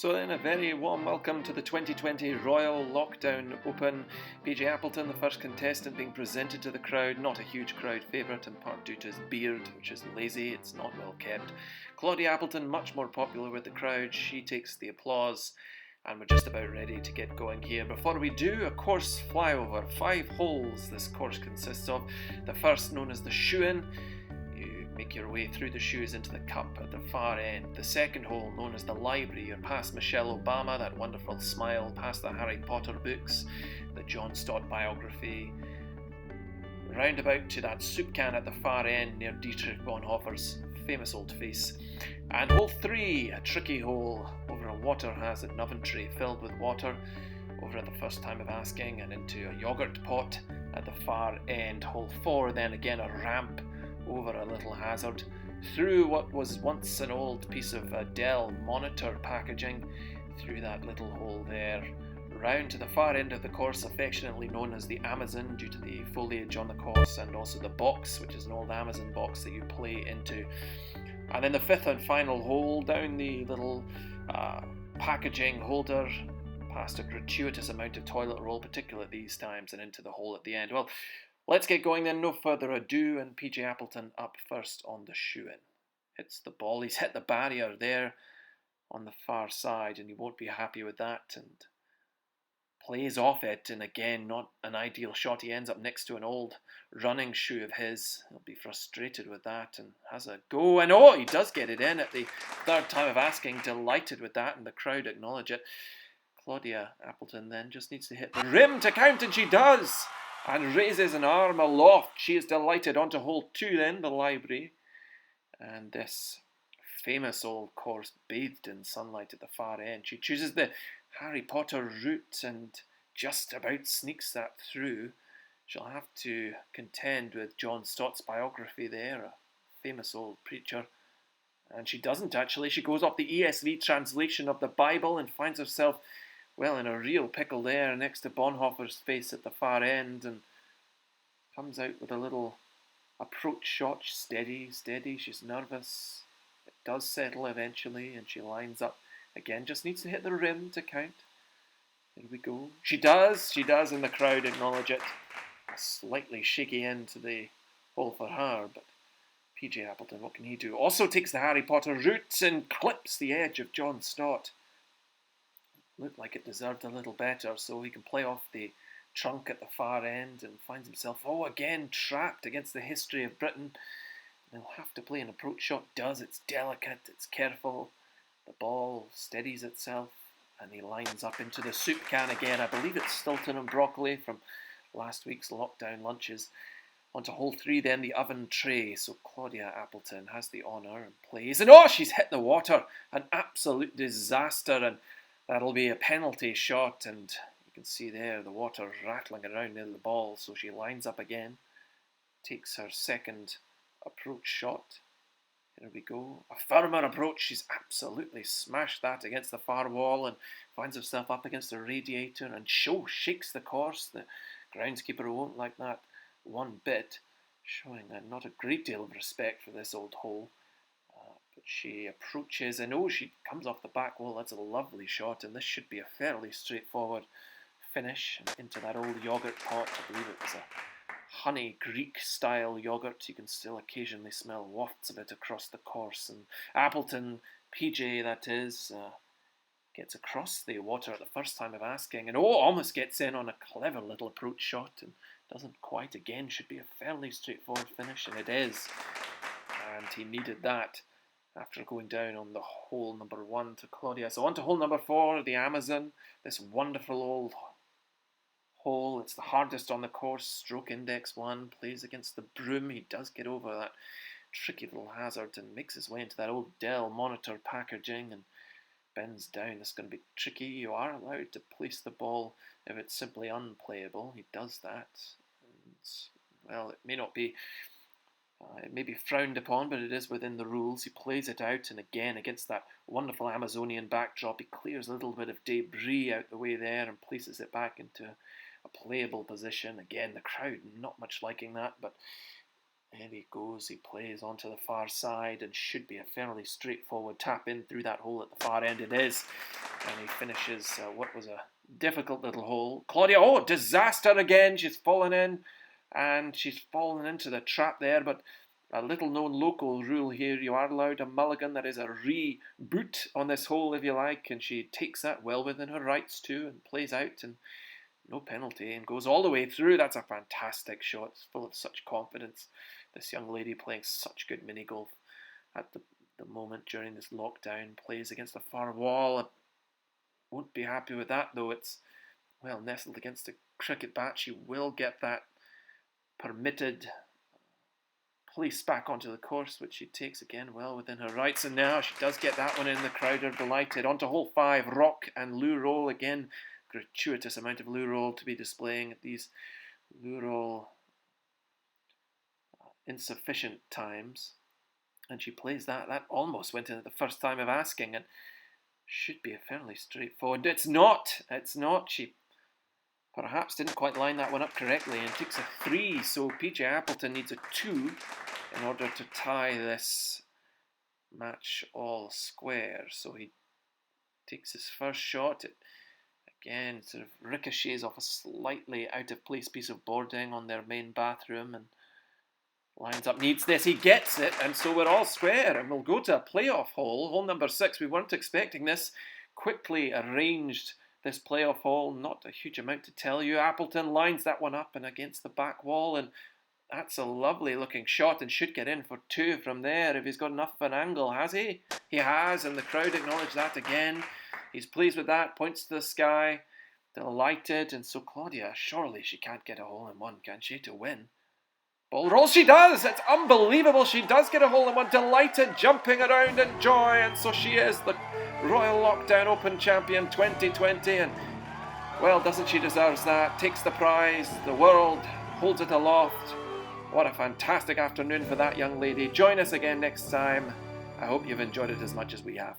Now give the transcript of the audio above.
So then, a very warm welcome to the 2020 Royal Lockdown Open. PJ Appleton, the first contestant, being presented to the crowd. Not a huge crowd favourite, in part due to his beard, which is lazy, it's not well kept. Claudia Appleton, much more popular with the crowd. She takes the applause, and we're just about ready to get going here. Before we do, a course flyover. 5 holes this course consists of. The first, known as the Shoe-In. Make your way through the shoes into the cup at the far end. The second hole, known as the Library, you're past Michelle Obama, that wonderful smile, past the Harry Potter books, the John Stott biography, roundabout to that soup can at the far end near Dietrich Bonhoeffer's famous old face. And hole 3, a tricky hole over a water hazard, an oven tray filled with water, over at the first time of asking, and into a yogurt pot at the far end. Hole 4, then again a ramp over a little hazard, through what was once an old piece of Dell monitor packaging, through that little hole there, round to the far end of the course, affectionately known as the Amazon due to the foliage on the course, and also the box, which is an old Amazon box that you play into. And then the 5th and final hole, down the little packaging holder, past a gratuitous amount of toilet roll, particularly at these times, and into the hole at the end. Well, let's get going then, no further ado, and PJ Appleton up first on the Shoe-In. Hits the ball, he's hit the barrier there on the far side, and he won't be happy with that, and plays off it, and again, not an ideal shot. He ends up next to an old running shoe of his. He'll be frustrated with that, and has a go, and oh, he does get it in at the 3rd time of asking, delighted with that, and the crowd acknowledge it. Claudia Appleton then just needs to hit the rim to count, and she does! And raises an arm aloft. She is delighted. On to hole 2 then, the Library. And this famous old course bathed in sunlight at the far end. She chooses the Harry Potter route and just about sneaks that through. She'll have to contend with John Stott's biography there, a famous old preacher. And she doesn't actually. She goes off the ESV translation of the Bible and finds herself, well, in a real pickle there next to Bonhoeffer's face at the far end, and comes out with a little approach shot. Steady, she's nervous. It does settle eventually, and she lines up again. Just needs to hit the rim to count. There we go. She does, and the crowd acknowledge it. A slightly shaky end to the hole for her, but PJ Appleton, what can he do? Also takes the Harry Potter route and clips the edge of John Stott. Looked like it deserved a little better, so he can play off the trunk at the far end and finds himself, again trapped against the history of Britain. He'll have to play an approach shot. It's delicate, it's careful. The ball steadies itself, and he lines up into the soup can again. I believe it's Stilton and broccoli from last week's lockdown lunches. On to hole 3 then, the oven tray. So Claudia Appleton has the honour and plays, and she's hit the water. An absolute disaster, and that'll be a penalty shot, and you can see there the water rattling around near the ball, so she lines up again, takes her second approach shot. Here we go. A firmer approach. She's absolutely smashed that against the far wall and finds herself up against a radiator and shakes the course. The groundskeeper won't like that one bit, showing not a great deal of respect for this old hole. But she approaches, and she comes off the back wall. That's a lovely shot, and this should be a fairly straightforward finish into that old yogurt pot. I believe it was a honey Greek style yogurt. You can still occasionally smell wafts of it across the course, and Appleton, PJ that is, gets across the water at the first time of asking, and almost gets in on a clever little approach shot, and doesn't quite. Again, should be a fairly straightforward finish, and it is, and he needed that after going down on the hole number 1 to Claudia. So on to hole number 4, the Amazon, this wonderful old hole. It's the hardest on the course, stroke index 1, plays against the broom. He does get over that tricky little hazard and makes his way into that old Dell monitor packaging and bends down. This is going to be tricky. You are allowed to place the ball if it's simply unplayable. He does that. And, well, it may not be it may be frowned upon, but it is within the rules. He plays it out, and again, against that wonderful Amazonian backdrop, he clears a little bit of debris out the way there and places it back into a playable position. Again, the crowd not much liking that, but there he goes. He plays onto the far side and should be a fairly straightforward tap in through that hole at the far end. It is. And he finishes what was a difficult little hole. Claudia, oh, disaster again. She's fallen in, and she's fallen into the trap there, but a little known local rule here, you are allowed a mulligan. There is a reboot on this hole, if you like, and she takes that well within her rights too and plays out, and no penalty, and goes all the way through. That's a fantastic shot. It's full of such confidence. This young lady playing such good mini golf at the moment during this lockdown, plays against the far wall. I won't be happy with that though. It's well nestled against the cricket bat. She will get that permitted place back onto the course, which she takes again well within her rights, and now she does get that one in. The crowd are delighted. On to hole 5, Rock and Lou Roll. Again, gratuitous amount of Lou Roll to be displaying at these Lou Roll insufficient times, and she plays that. That almost went in at the first time of asking, and should be a fairly straightforward. It's not. She perhaps didn't quite line that one up correctly and takes a 3, so PJ Appleton needs a 2 in order to tie this match all square. So he takes his first shot. It again sort of ricochets off a slightly out of place piece of boarding on their main bathroom and lines up, needs this, he gets it, and so we're all square, and we'll go to a playoff hole number 6. We weren't expecting this. Quickly arranged this playoff hole, not a huge amount to tell you. Appleton lines that one up and against the back wall, and that's a lovely looking shot and should get in for 2 from there if he's got enough of an angle. Has he? He has, and the crowd acknowledge that again. He's pleased with that, points to the sky, delighted, and so Claudia, surely she can't get a hole-in-one, can she, to win? Ball roll, she does! It's unbelievable, she does get a hole-in-one, delighted, jumping around in joy, and so she is the Royal Lockdown Open Champion 2020, and well, doesn't she deserve that? Takes the prize, the world holds it aloft. What a fantastic afternoon for that young lady. Join us again next time. I hope you've enjoyed it as much as we have.